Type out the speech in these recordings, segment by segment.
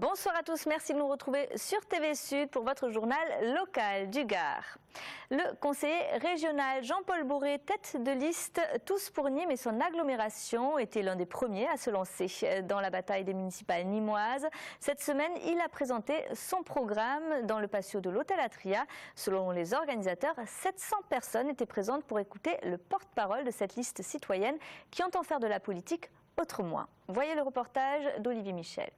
Bonsoir à tous, merci de nous retrouver sur TV Sud pour votre journal local du Gard. Le conseiller régional Jean-Paul Bourret, tête de liste Tous pour Nîmes et son agglomération, était l'un des premiers à se lancer dans la bataille des municipales nîmoises. Cette semaine, il a présenté son programme dans le patio de l'Hôtel Atria. Selon les organisateurs, 700 personnes étaient présentes pour écouter le porte-parole de cette liste citoyenne qui entend faire de la politique autrement. Voyez le reportage d'Olivier Michel.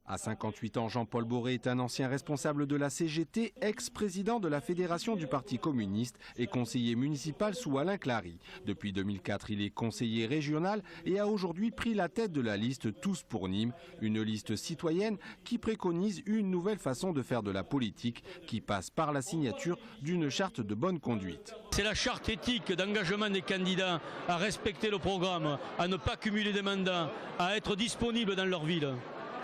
À 58 ans, Jean-Paul Bourret est un ancien responsable de la CGT, ex-président de la Fédération du Parti communiste et conseiller municipal sous Alain Clary. Depuis 2004, il est conseiller régional et a aujourd'hui pris la tête de la liste Tous pour Nîmes, une liste citoyenne qui préconise une nouvelle façon de faire de la politique qui passe par la signature d'une charte de bonne conduite. C'est la charte éthique d'engagement des candidats à respecter le programme, à ne pas cumuler des mandats, à être disponibles dans leur ville.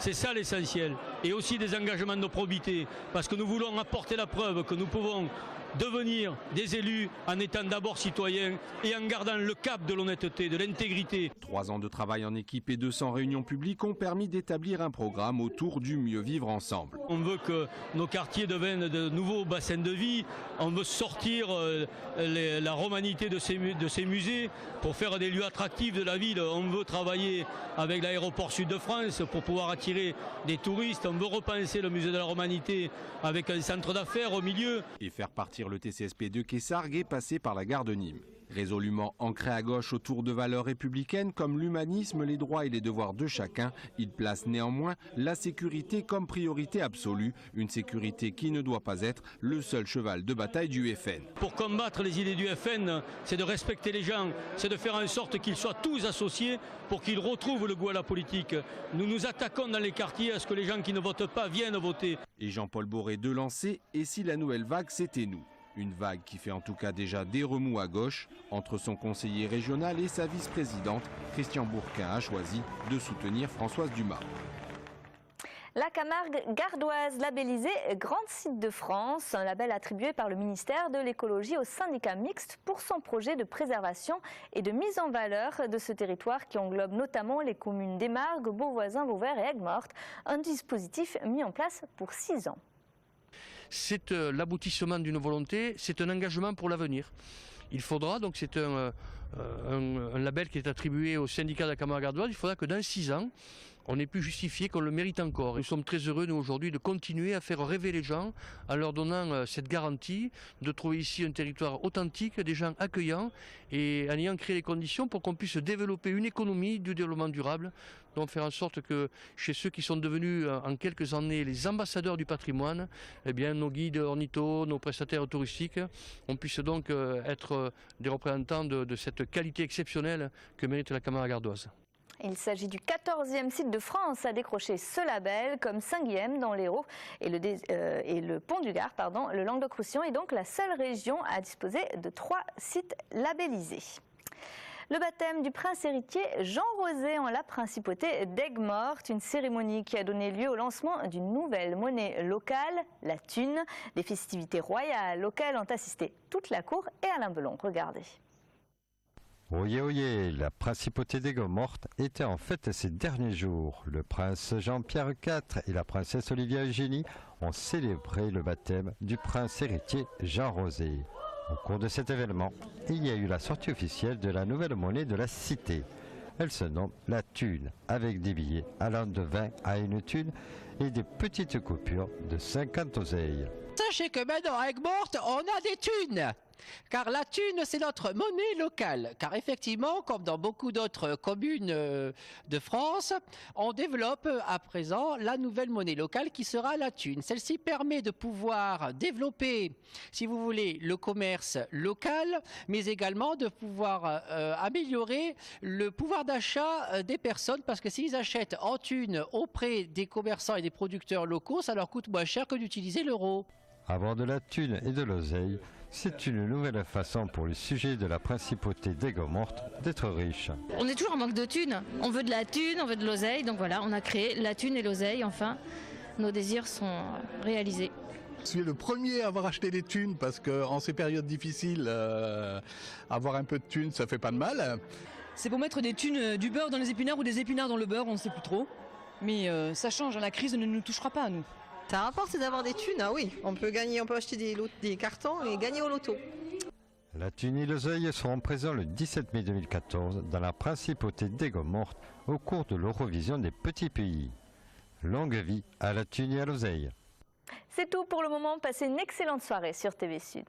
C'est ça l'essentiel. Et aussi des engagements de probité, parce que nous voulons apporter la preuve que nous pouvons devenir des élus en étant d'abord citoyens et en gardant le cap de l'honnêteté, de l'intégrité. 3 ans de travail en équipe et 200 réunions publiques ont permis d'établir un programme autour du mieux vivre ensemble. On veut que nos quartiers deviennent de nouveaux bassins de vie, on veut sortir la romanité de ces musées pour faire des lieux attractifs de la ville. On veut travailler avec l'aéroport Sud de France pour pouvoir attirer des touristes. On veut repenser le musée de la romanité avec un centre d'affaires au milieu. Et faire partir le TCSP de Kessargues et passer par la gare de Nîmes. Résolument ancré à gauche autour de valeurs républicaines comme l'humanisme, les droits et les devoirs de chacun, il place néanmoins la sécurité comme priorité absolue, une sécurité qui ne doit pas être le seul cheval de bataille du FN. Pour combattre les idées du FN, c'est de respecter les gens, c'est de faire en sorte qu'ils soient tous associés pour qu'ils retrouvent le goût à la politique. Nous nous attaquons dans les quartiers à ce que les gens qui ne votent pas viennent voter. Et Jean-Paul Bourret de lancer, et si la nouvelle vague c'était nous? Une vague qui fait en tout cas déjà des remous à gauche. Entre son conseiller régional et sa vice-présidente, Christian Bourquin a choisi de soutenir Françoise Dumas. La Camargue gardoise labellisée Grand Site de France, un label attribué par le ministère de l'écologie au syndicat mixte pour son projet de préservation et de mise en valeur de ce territoire qui englobe notamment les communes d'Aimargues, Beauvoisin, Vauvert et Aigues-Mortes, un dispositif mis en place pour 6 ans. C'est l'aboutissement d'une volonté, c'est un engagement pour l'avenir. Il faudra, donc c'est un label qui est attribué au syndicat de la Camargue gardoise, il faudra que dans 6 ans, on ait pu justifier qu'on le mérite encore. Nous sommes très heureux, nous, aujourd'hui, de continuer à faire rêver les gens en leur donnant cette garantie de trouver ici un territoire authentique, des gens accueillants et en ayant créé les conditions pour qu'on puisse développer une économie du développement durable, donc faire en sorte que chez ceux qui sont devenus en quelques années les ambassadeurs du patrimoine, eh bien, nos guides ornithos, nos prestataires touristiques, on puisse donc être des représentants de cette qualité exceptionnelle que mérite la Camargue gardoise. Il s'agit du 14e site de France à décrocher ce label, comme Saint-Guilhem dans l'Hérault et le Pont du Gard, le Languedoc-Roussillon est donc la seule région à disposer de 3 sites labellisés. Le baptême du prince héritier Jean Rosé en la principauté d'Aigues-Mortes, une cérémonie qui a donné lieu au lancement d'une nouvelle monnaie locale, la thune. Des festivités royales auxquelles ont assisté toute la cour et Alain Belon. Regardez. Oyez, oyez, la principauté d'Aigues-Mortes était en fête ces derniers jours. Le prince Jean-Pierre IV et la princesse Olivia Eugénie ont célébré le baptême du prince héritier Jean Rosé. Au cours de cet événement, il y a eu la sortie officielle de la nouvelle monnaie de la cité. Elle se nomme la thune, avec des billets allant de 20 à 1 thune et des petites coupures de 50 oseilles. Sachez que maintenant à Aigues-Mortes, on a des thunes. Car la thune, c'est notre monnaie locale. Car effectivement, comme dans beaucoup d'autres communes de France, on développe à présent la nouvelle monnaie locale qui sera la thune. Celle-ci permet de pouvoir développer, si vous voulez, le commerce local, mais également de pouvoir améliorer le pouvoir d'achat des personnes. Parce que s'ils achètent en thune auprès des commerçants et des producteurs locaux, ça leur coûte moins cher que d'utiliser l'euro. Avoir de la thune et de l'oseille, c'est une nouvelle façon pour le sujet de la principauté d'Aigues-Mortes d'être riche. On est toujours en manque de thunes. On veut de la thune, on veut de l'oseille. Donc voilà, on a créé la thune et l'oseille. Enfin, nos désirs sont réalisés. Je suis le premier à avoir acheté des thunes parce qu'en ces périodes difficiles, avoir un peu de thunes, ça fait pas de mal. C'est pour mettre des thunes, du beurre dans les épinards ou des épinards dans le beurre, on ne sait plus trop. Mais ça change, la crise ne nous touchera pas à nous. Ça rapporte, c'est d'avoir des thunes, ah oui. On peut gagner, on peut acheter des cartons et gagner au loto. La thune et l'oseille seront présents le 17 mai 2014 dans la principauté d'Aigues-Mortes au cours de l'Eurovision des petits pays. Longue vie à la thune et à l'oseille. C'est tout pour le moment. Passez une excellente soirée sur TV Sud.